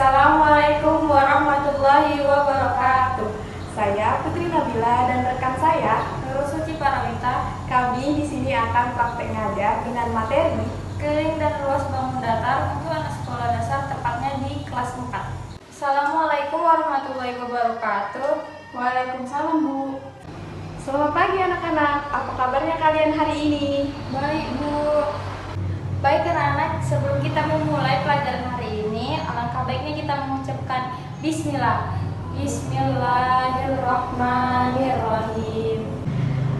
Assalamualaikum warahmatullahi wabarakatuh. Saya Putri Nabila dan rekan saya Nurul Suci Parawita. Kami di sini akan praktek ngajar dengan materi keliling dan luas bangun datar untuk anak sekolah dasar, tepatnya di kelas 4. Assalamualaikum warahmatullahi wabarakatuh. Waalaikumsalam, Bu. Selamat pagi anak-anak. Apa kabarnya kalian hari ini? Baik, Bu. Baik anak-anak, sebelum kita memulai pelajaran hari ini, alangkah baiknya kita mengucapkan Bismillah. Bismillahirrahmanirrahim.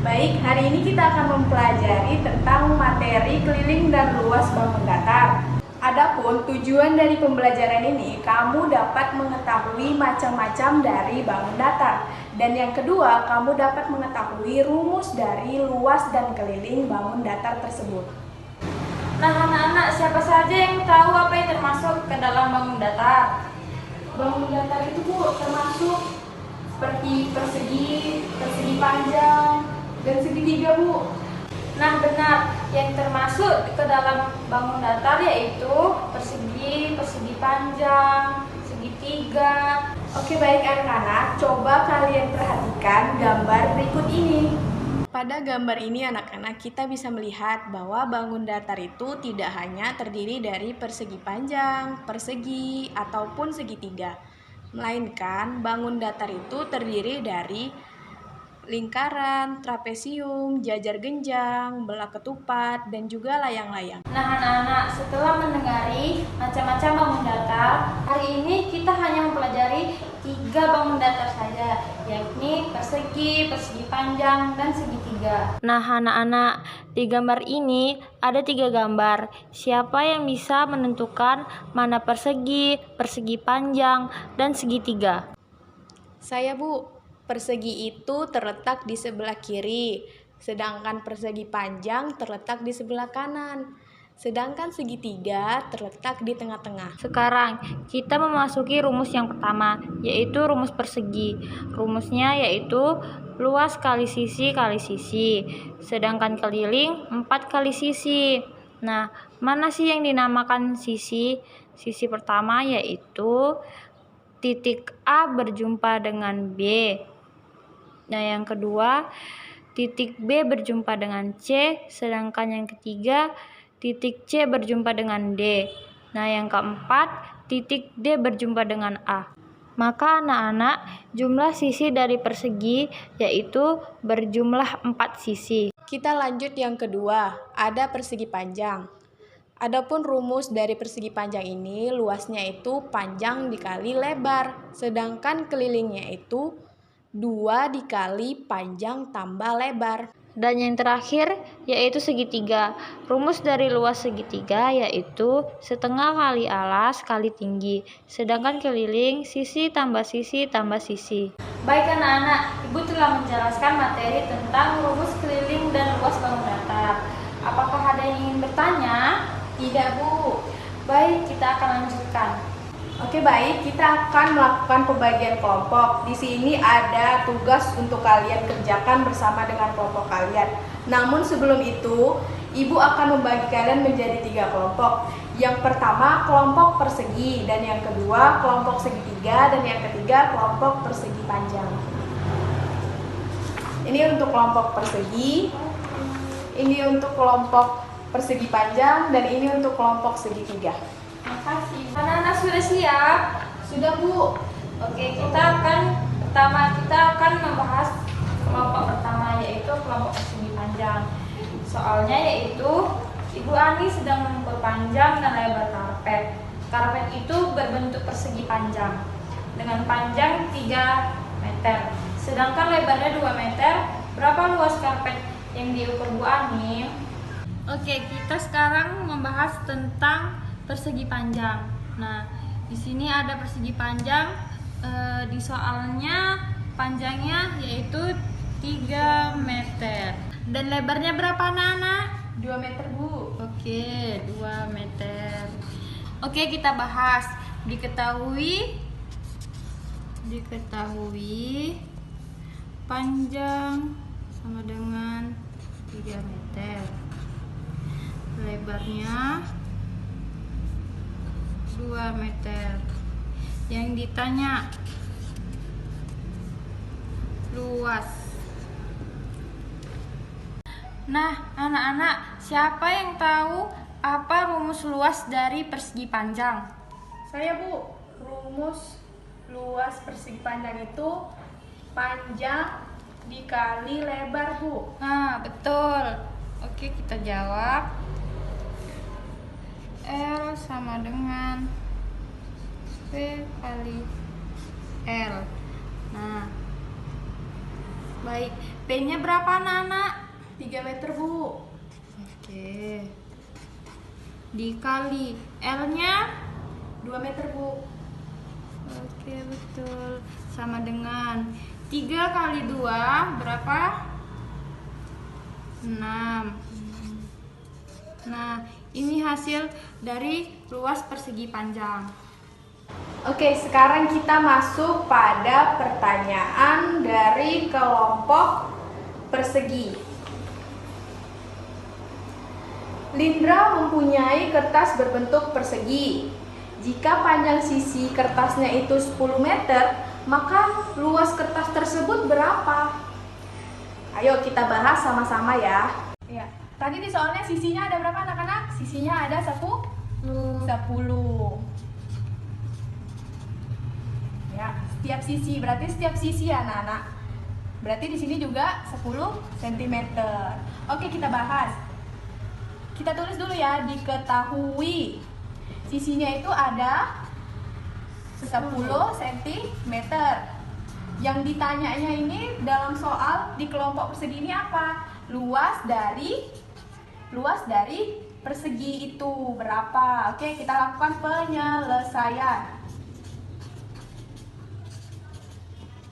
Baik, hari ini kita akan mempelajari tentang materi keliling dan luas bangun datar. Adapun tujuan dari pembelajaran ini, kamu dapat mengetahui macam-macam dari bangun datar. Dan yang kedua, kamu dapat mengetahui rumus dari luas dan keliling bangun datar tersebut. Nah anak-anak, siapa saja yang tahu apa yang termasuk ke dalam bangun datar? Bangun datar itu, Bu, termasuk seperti persegi, persegi panjang, dan segitiga, Bu. Nah benar, yang termasuk ke dalam bangun datar yaitu persegi, persegi panjang, segitiga. Oke, baik anak-anak, coba kalian perhatikan gambar berikut ini. Pada gambar ini anak-anak kita bisa melihat bahwa bangun datar itu tidak hanya terdiri dari persegi panjang, persegi, ataupun segitiga. Melainkan bangun datar itu terdiri dari lingkaran, trapesium, jajar genjang, belah ketupat, dan juga layang-layang. Nah anak-anak, setelah mendengari macam-macam bangun datar, hari ini kita hanya mempelajari 3 bangun datar saja, yakni persegi, persegi panjang, dan segitiga. Nah anak-anak, di gambar ini ada 3 gambar. Siapa yang bisa menentukan mana persegi, persegi panjang, dan segitiga? Saya, Bu. Persegi itu terletak di sebelah kiri, sedangkan persegi panjang terletak di sebelah kanan. Sedangkan segitiga terletak di tengah-tengah. Sekarang kita memasuki rumus yang pertama, yaitu rumus persegi. Rumusnya yaitu luas kali sisi, sedangkan keliling 4 kali sisi. Nah, mana sih yang dinamakan sisi? Sisi pertama yaitu titik A berjumpa dengan B. Nah, yang kedua, titik B berjumpa dengan C, sedangkan yang ketiga, titik C berjumpa dengan D. Nah, yang keempat, titik D berjumpa dengan A. Maka anak-anak, jumlah sisi dari persegi yaitu berjumlah 4 sisi. Kita lanjut yang kedua, ada persegi panjang. Adapun rumus dari persegi panjang ini, luasnya itu panjang dikali lebar, sedangkan kelilingnya itu 2 dikali panjang tambah lebar. Dan yang terakhir yaitu segitiga. Rumus dari luas segitiga yaitu setengah kali alas kali tinggi, sedangkan keliling sisi tambah sisi tambah sisi. Baik anak-anak, Ibu telah menjelaskan materi tentang rumus keliling dan luas bangun datar. Apakah ada yang ingin bertanya? Tidak, Bu. Baik, kita akan lanjutkan. Oke, baik, kita akan melakukan pembagian kelompok. Di sini ada tugas untuk kalian kerjakan bersama dengan kelompok kalian. Namun sebelum itu, Ibu akan membagi kalian menjadi 3 kelompok. Yang pertama kelompok persegi, dan yang kedua kelompok segitiga, dan yang ketiga kelompok persegi panjang. Ini untuk kelompok persegi, ini untuk kelompok persegi panjang, dan ini untuk kelompok segitiga. Makasih. Anak-anak sudah siap? Sudah, Bu. Oke, kita akan membahas kelompok pertama, yaitu kelompok persegi panjang. Soalnya yaitu Ibu Ani sedang mengukur panjang dan lebar karpet. Karpet itu berbentuk persegi panjang dengan panjang 3 meter, sedangkan lebarnya 2 meter. Berapa luas karpet yang diukur Bu Ani? Oke, kita sekarang membahas tentang persegi panjang. Nah, di sini ada persegi panjang. Di soalnya panjangnya yaitu 3 meter. Dan lebarnya berapa anak-anak? 2 meter, Bu. Oke, 2 meter. Oke, kita bahas. Diketahui panjang sama dengan 3 meter. Lebarnya 2 meter. Yang ditanya luas. Nah, anak-anak, siapa yang tahu apa rumus luas dari persegi panjang? Saya, Bu. Rumus luas persegi panjang itu panjang dikali lebar, Bu. Nah, betul. Oke, kita jawab. L sama dengan P kali L. Nah, baik. P-nya berapa, anak-anak? 3 meter, Bu. Oke. Dikali L-nya 2 meter, Bu. oke, betul. Sama dengan 3 kali 2 berapa? 6. Nah, ini hasil dari luas persegi panjang. Oke, sekarang kita masuk pada pertanyaan dari kelompok persegi. Lindra mempunyai kertas berbentuk persegi. Jika panjang sisi kertasnya itu 10 meter, maka luas kertas tersebut berapa? Ayo kita bahas sama-sama ya. Ya, tadi di soalnya sisinya ada berapa, anak-anak? Sisinya ada 10. Ya, setiap sisi, berarti setiap sisi ya, anak-anak. Berarti di sini juga 10 cm. Oke, kita bahas. Kita tulis dulu ya, diketahui sisinya itu ada 10 cm. Yang ditanyanya ini dalam soal di kelompok persegi ini apa? Luas dari persegi itu berapa? Oke, kita lakukan penyelesaian.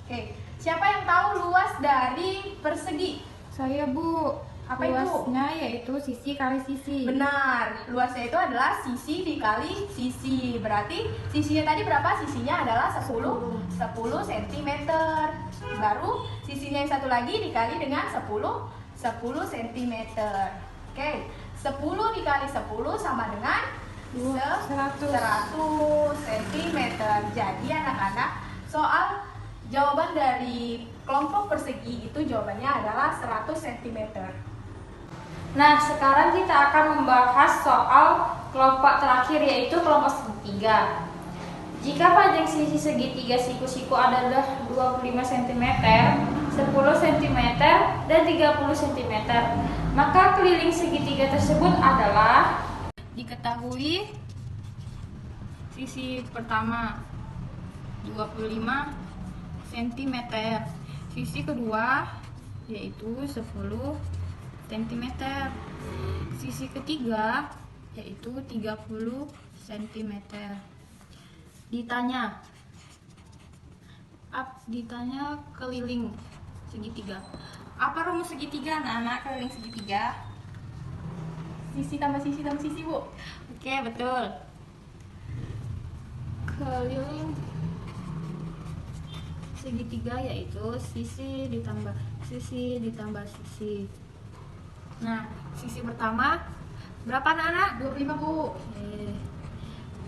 Oke, siapa yang tahu luas dari persegi? Saya, Bu. Apa itu? Luasnya yaitu sisi kali sisi. Benar, luasnya itu adalah sisi dikali sisi. Berarti sisinya tadi berapa? Sisinya adalah 10 cm. Baru sisinya yang satu lagi dikali dengan 10 cm. Oke, 10 dikali 10 sama dengan 100 cm. Jadi anak-anak, soal jawaban dari kelompok persegi itu jawabannya adalah 100 cm. Nah, sekarang kita akan membahas soal kelompok terakhir, yaitu kelompok segitiga. Jika panjang sisi segitiga siku-siku adalah 25 cm, 10 cm, dan 30 cm, maka keliling segitiga tersebut adalah diketahui sisi pertama 25 cm, sisi kedua yaitu 10 cm, sisi ketiga yaitu 30 cm. Ditanya keliling segitiga. Apa rumus segitiga, anak-anak? Keliling segitiga, Sisi tambah sisi tambah sisi, Bu. oke, betul. Keliling segitiga yaitu sisi ditambah sisi ditambah sisi. Nah, sisi pertama berapa, anak-anak? 25, Bu. Oke.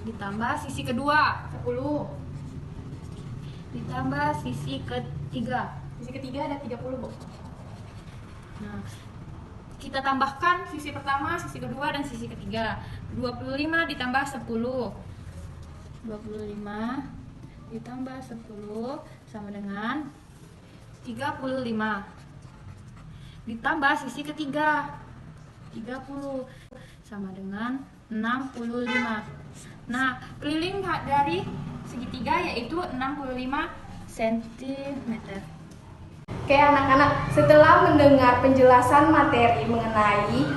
Ditambah sisi kedua 10. ditambah sisi ketiga. Sisi ketiga ada 30, Bu. Nah, kita tambahkan sisi pertama, sisi kedua, dan sisi ketiga. 25 ditambah 10. 25 ditambah 10 sama dengan 35. Ditambah sisi ketiga, 30 sama dengan 65. Nah, keliling dari segitiga yaitu 65 cm. Oke anak-anak, setelah mendengar penjelasan materi mengenai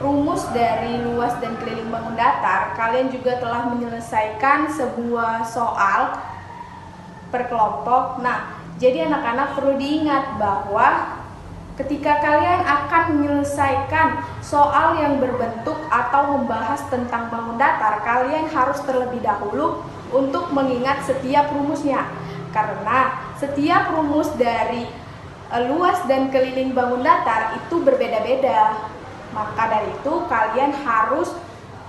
rumus dari luas dan keliling bangun datar, kalian juga telah menyelesaikan sebuah soal per kelompok. Nah, jadi anak-anak perlu diingat bahwa ketika kalian akan menyelesaikan soal yang berbentuk atau membahas tentang bangun datar, kalian harus terlebih dahulu untuk mengingat setiap rumusnya. Karena setiap rumus dari luas dan keliling bangun datar itu berbeda-beda. Maka dari itu kalian harus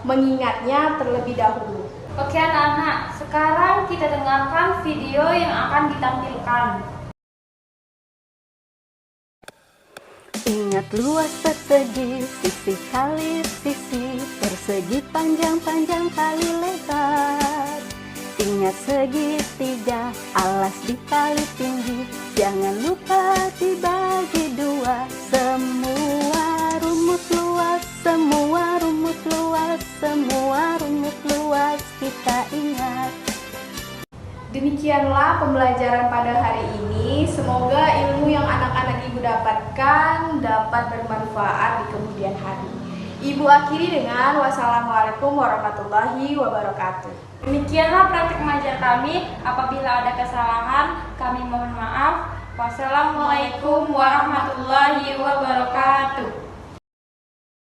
mengingatnya terlebih dahulu. Oke anak-anak, sekarang kita kita dengarkan video yang akan ditampilkan. Ingat luas persegi, sisi kali sisi, persegi panjang-panjang kali lebar. Ingat segitiga, alas dikali tinggi, jangan lupa dibagi dua. Semua rumus luas, semua rumus luas, semua rumus luas kita ingat. Demikianlah pembelajaran pada hari ini. Semoga ilmu yang anak-anak Ibu dapatkan dapat bermanfaat di kemudian hari. Ibu akhiri dengan wassalamualaikum warahmatullahi wabarakatuh. Demikianlah praktik mengajar kami. Apabila ada kesalahan, kami mohon maaf. Wassalamualaikum warahmatullahi wabarakatuh.